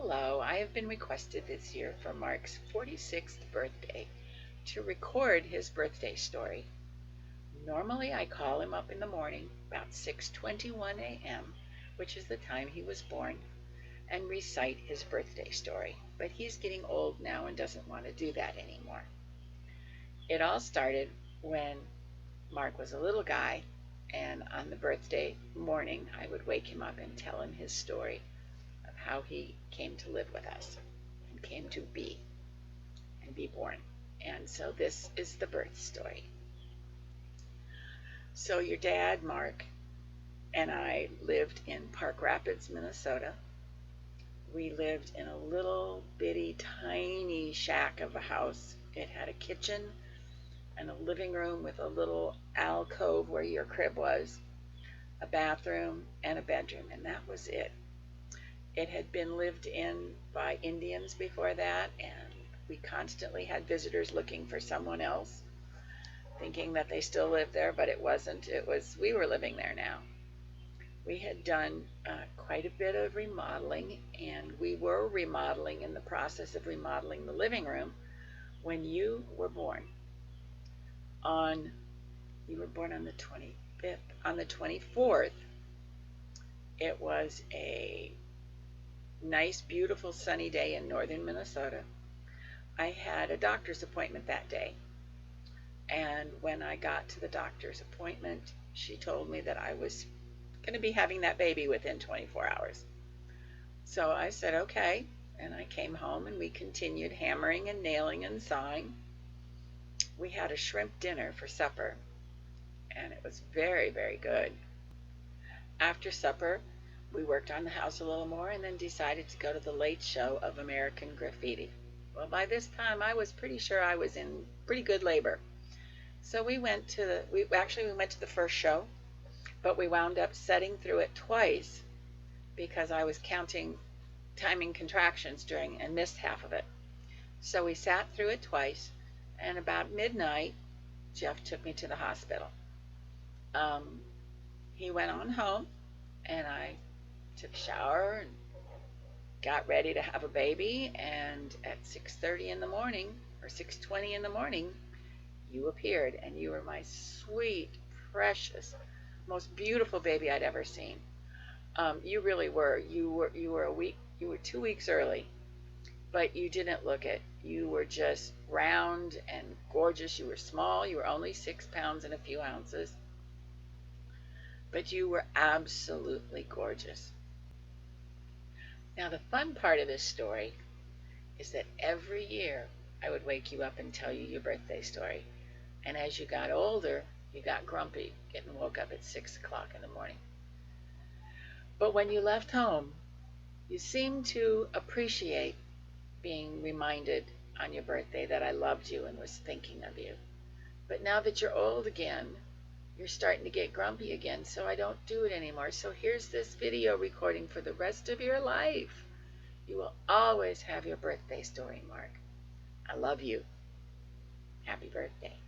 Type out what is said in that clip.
Hello, I have been requested this year for Mark's 46th birthday to record his birthday story. Normally I call him up in the morning about 6:21 a.m., which is the time he was born, and recite his birthday story. But he's getting old now and doesn't want to do that anymore. It all started when Mark was a little guy, and on the birthday morning I would wake him up and tell him his story of how he came to live with us and came to be and be born. And so this is the birth story. So your dad, Mark, and I lived in Park Rapids, Minnesota. We lived in a little bitty tiny shack of a house. It had a kitchen and a living room with a little alcove where your crib was, a bathroom and a bedroom, and that was it. It had been lived in by Indians before that, and we constantly had visitors looking for someone else, thinking that they still lived there, but it wasn't. We were living there now. We had done quite a bit of remodeling, and we were remodeling in the process of remodeling the living room when you were born. You were born on the 25th. On the 24th, it was a nice, beautiful, sunny day in northern Minnesota. I had a doctor's appointment that day, and when I got to the doctor's appointment, she told me that I was going to be having that baby within 24 hours. So I said, okay, and I came home and we continued hammering and nailing and sawing. We had a shrimp dinner for supper, and it was very, very good. After supper, we worked on the house a little more and then decided to go to the late show of American Graffiti. Well, by this time, I was pretty sure I was in pretty good labor. So we went to the first show, but we wound up sitting through it twice because I was timing contractions and missed half of it. So we sat through it twice, and about midnight, Jeff took me to the hospital. He went on home, and I took a shower and got ready to have a baby, and at 6:30 in the morning, or 6:20 in the morning, you appeared, and you were my sweet, precious, most beautiful baby I'd ever seen. You really were. You were 2 weeks early, but you didn't look it. You were just round and gorgeous. You were small. You were only 6 pounds and a few ounces, but you were absolutely gorgeous. Now, the fun part of this story is that every year I would wake you up and tell you your birthday story. And as you got older, you got grumpy, getting woke up at 6 o'clock in the morning. But when you left home, you seemed to appreciate being reminded on your birthday that I loved you and was thinking of you. But now that you're old again, you're starting to get grumpy again, so I don't do it anymore. So here's this video recording for the rest of your life. You will always have your birthday story, Mark. I love you. Happy birthday.